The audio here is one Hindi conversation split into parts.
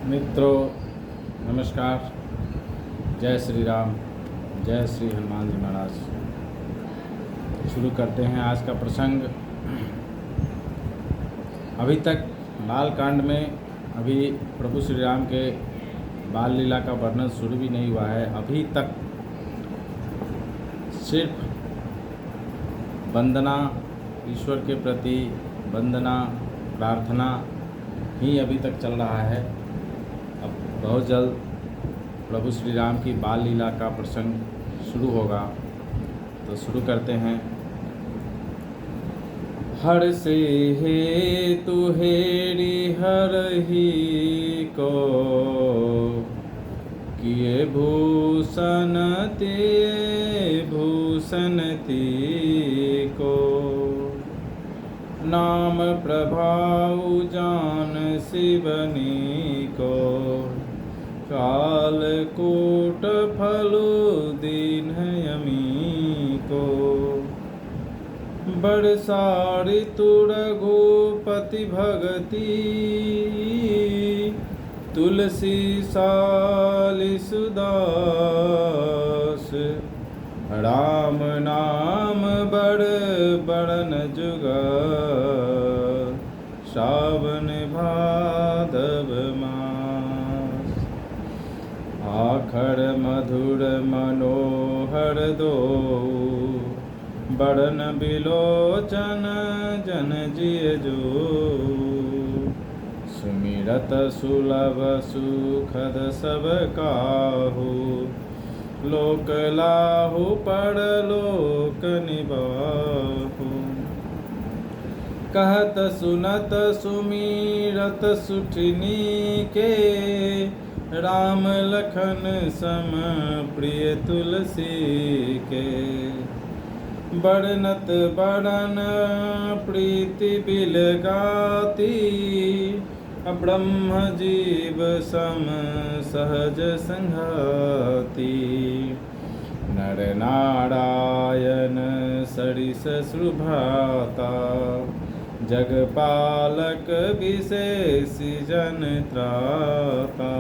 मित्रों नमस्कार। जय श्री राम, जय श्री हनुमान जी महाराज। शुरू करते हैं आज का प्रसंग। अभी तक बाल कांड में प्रभु श्री राम के बाल लीला का वर्णन शुरू भी नहीं हुआ है। अभी तक सिर्फ वंदना, ईश्वर के प्रति वंदना, प्रार्थना ही अभी तक चल रहा है। अब बहुत जल्द प्रभु श्री राम की बाल लीला का प्रसंग शुरू होगा, तो शुरू करते हैं। हर से हेतु हेरि हरहि को, किए भूषण ते भूषण को। नाम प्रभाव जान शिवनी को, काल कूट फलु दीन यमी को। बरसारी रघुपति भगति, तुलसी सालिसुदास। राम नाम बड़न जुगा, सावन भादव मास। आखर मधुर मनोहर दो, बड़न बिलोचन जन जिय जो। सुमिरत सुलभ सुखद सब काहू, लोक लाहु परलोक निबाहु। कहत सुनत सुमिरत सुठनी के, राम लखन सम प्रिय तुलसी के। बड़नत बड़न प्रीति बिल गाती, ब्रह्म जीव सम सहज संघाती। नर नारायण सरिस सुभाता, जगपालक विशेष जन त्राता।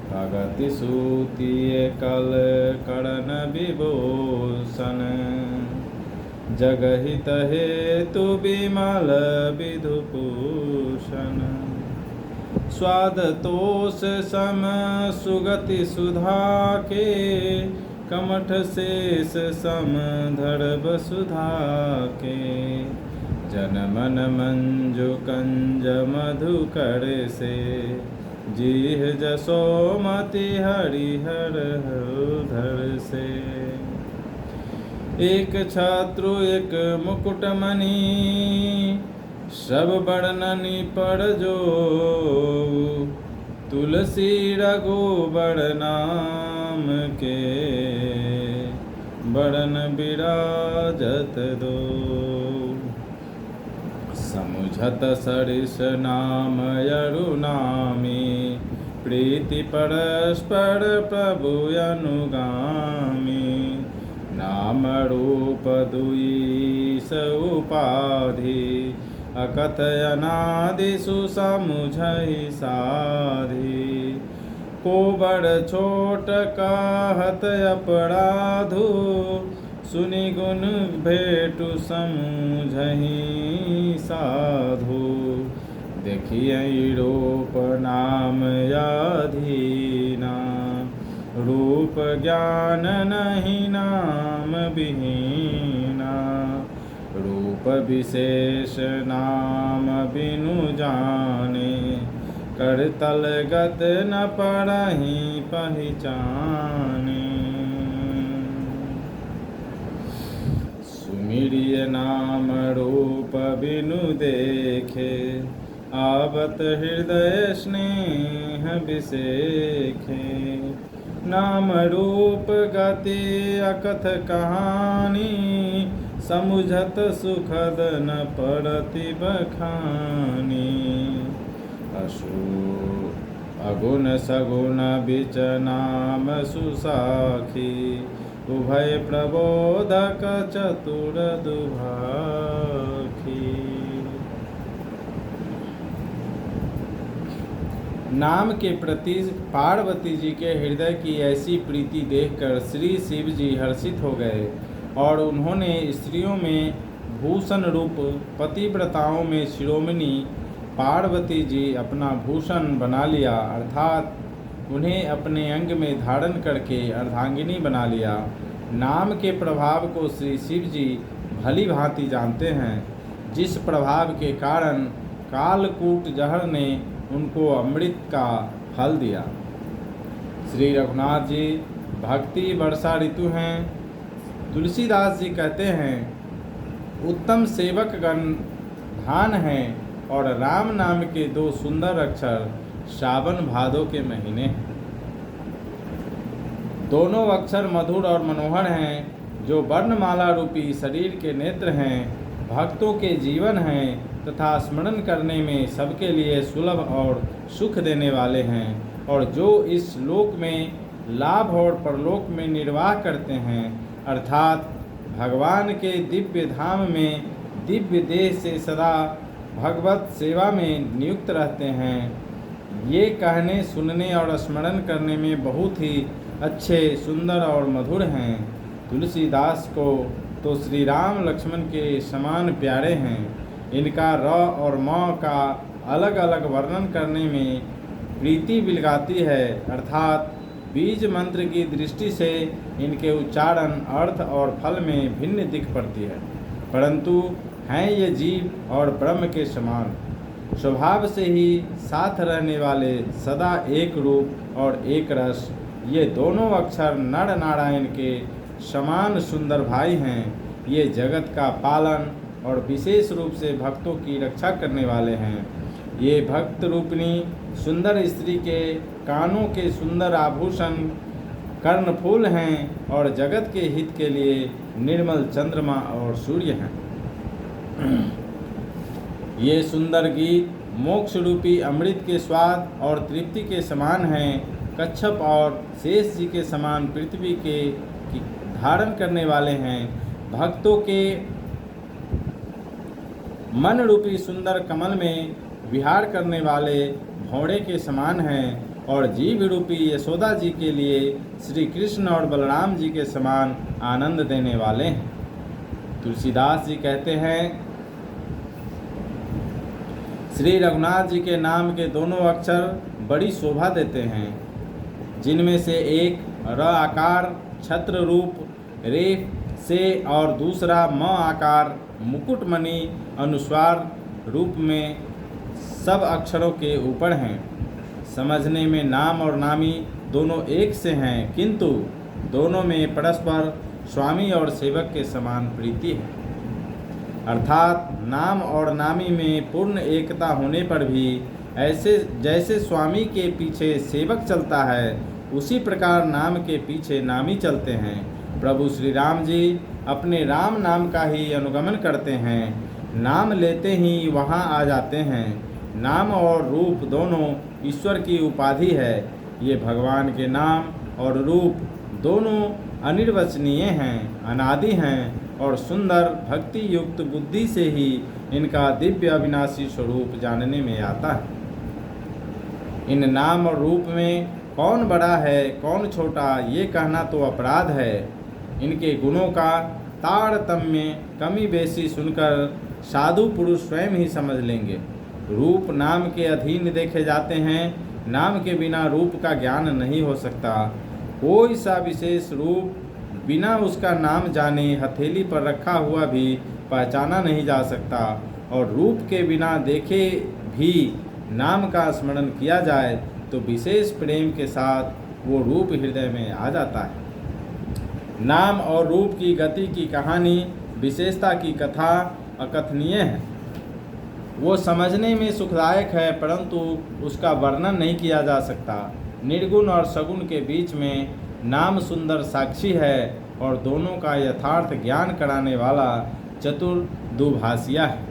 भगति सूति कल करण विभूषण, जगहित हेतु विमल विधुभूषण। स्वाद तोष सम सुगति सुधा के, कमठ शेष सम धर्ब सुधा के। जनमन मंजु कंज मधुकर से, जीह जसोमति हरिहर धर से। एक छात्रु एक मुकुटमणि, सब बड़ननि पर जो। तुलसी रघुबर नाम के, बड़न बिराजत दो। समुझत सरिस नाम यरुनामी, प्रीति परस्पर प्रभु अनुगामी। नाम रूप दुई उपाधि, अकथयनादि सुसमुझहि साधि। को बड़ छोट कहत अपराधु, सुनि गुण भेटु समुझहि साधु। देखिए रूप नाम याधीना, रूप ज्ञान नहीं नाम विहीना। रूप विशेष नाम बिनु जाने, करतल गत न परहि पहचाने। सुमिरिय नाम रूप बिनु देखे, आवत हृदय स्नेह बिसेखे। नाम रूप गति अकथ कहानी, समुझत सुखद न परति बखानी। अगुण सगुण बिच नाम सुसाखी, उभय प्रबोधक चतुर दुभाखी। नाम के प्रति पार्वती जी के हृदय की ऐसी प्रीति देखकर श्री शिव जी हर्षित हो गए और उन्होंने स्त्रियों में भूषण रूप पतिव्रताओं में शिरोमणि पार्वती जी अपना भूषण बना लिया, अर्थात उन्हें अपने अंग में धारण करके अर्धांगिनी बना लिया। नाम के प्रभाव को श्री शिव जी भली भांति जानते हैं, जिस प्रभाव के कारण कालकूट जहर ने उनको अमृत का फल दिया। श्री रघुनाथ जी भक्ति वर्षा ऋतु हैं। तुलसीदास जी कहते हैं, उत्तम सेवक गण धान हैं और राम नाम के 2 सुंदर अक्षर सावन भादो के महीने हैं। दोनों अक्षर मधुर और मनोहर हैं, जो वर्णमाला रूपी शरीर के नेत्र हैं, भक्तों के जीवन हैं तथा स्मरण करने में सबके लिए सुलभ और सुख देने वाले हैं, और जो इस लोक में लाभ और परलोक में निर्वाह करते हैं, अर्थात भगवान के दिव्य धाम में दिव्य देह से सदा भगवत सेवा में नियुक्त रहते हैं। ये कहने सुनने और स्मरण करने में बहुत ही अच्छे, सुंदर और मधुर हैं। तुलसीदास को तो श्री राम लक्ष्मण के समान प्यारे हैं। इनका र और म का अलग अलग वर्णन करने में प्रीति बिलगाती है, अर्थात बीज मंत्र की दृष्टि से इनके उच्चारण, अर्थ और फल में भिन्न दिख पड़ती है, परंतु हैं ये जीव और ब्रह्म के समान, स्वभाव से ही साथ रहने वाले, सदा एक रूप और एक रस। ये दोनों अक्षर नर नारायण के समान सुंदर भाई हैं। ये जगत का पालन और विशेष रूप से भक्तों की रक्षा करने वाले हैं। ये भक्त रूपिणी सुंदर स्त्री के कानों के सुंदर आभूषण कर्णफूल हैं और जगत के हित के लिए निर्मल चंद्रमा और सूर्य हैं। ये सुंदर गीत मोक्ष रूपी अमृत के स्वाद और तृप्ति के समान हैं। कच्छप और शेष जी के समान पृथ्वी के धारण करने वाले हैं। भक्तों के मन रूपी सुंदर कमल में विहार करने वाले भौड़े के समान हैं और जीव रूपी यशोदा जी के लिए श्री कृष्ण और बलराम जी के समान आनंद देने वाले हैं। तुलसीदास जी कहते हैं, श्री रघुनाथ जी के नाम के दोनों अक्षर बड़ी शोभा देते हैं, जिनमें से एक र आकार छत्र रूप रेफ से और दूसरा म आकार मुकुटमणि अनुस्वार रूप में सब अक्षरों के ऊपर हैं। समझने में नाम और नामी दोनों एक से हैं, किंतु दोनों में परस्पर स्वामी और सेवक के समान प्रीति है, अर्थात नाम और नामी में पूर्ण एकता होने पर भी ऐसे जैसे स्वामी के पीछे सेवक चलता है, उसी प्रकार नाम के पीछे नामी चलते हैं। प्रभु श्री राम जी अपने राम नाम का ही अनुगमन करते हैं, नाम लेते ही वहाँ आ जाते हैं। नाम और रूप दोनों ईश्वर की उपाधि है। ये भगवान के नाम और रूप दोनों अनिर्वचनीय हैं, अनादि हैं और सुंदर भक्ति युक्त बुद्धि से ही इनका दिव्य अविनाशी स्वरूप जानने में आता है। इन नाम और रूप में कौन बड़ा है कौन छोटा, ये कहना तो अपराध है। इनके गुणों का तारतम्य कमी बेसी सुनकर साधु पुरुष स्वयं ही समझ लेंगे। रूप नाम के अधीन देखे जाते हैं, नाम के बिना रूप का ज्ञान नहीं हो सकता। कोई सा विशेष रूप बिना उसका नाम जाने हथेली पर रखा हुआ भी पहचाना नहीं जा सकता, और रूप के बिना देखे भी नाम का स्मरण किया जाए तो विशेष प्रेम के साथ वो रूप हृदय में आ जाता है। नाम और रूप की गति की कहानी, विशेषता की कथा अकथनीय है। वो समझने में सुखदायक है, परंतु उसका वर्णन नहीं किया जा सकता। निर्गुण और सगुण के बीच में नाम सुंदर साक्षी है और दोनों का यथार्थ ज्ञान कराने वाला चतुर दुभाषिया है।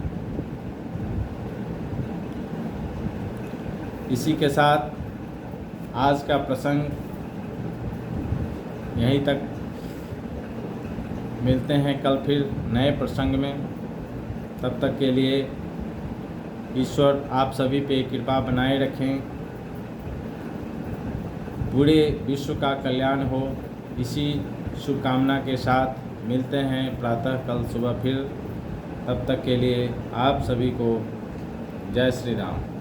इसी के साथ आज का प्रसंग यहीं तक। मिलते हैं कल फिर नए प्रसंग में। तब तक के लिए ईश्वर आप सभी पे कृपा बनाए रखें। पूरे विश्व का कल्याण हो, इसी शुभकामना के साथ मिलते हैं प्रातः कल सुबह फिर। तब तक के लिए आप सभी को जय श्री राम।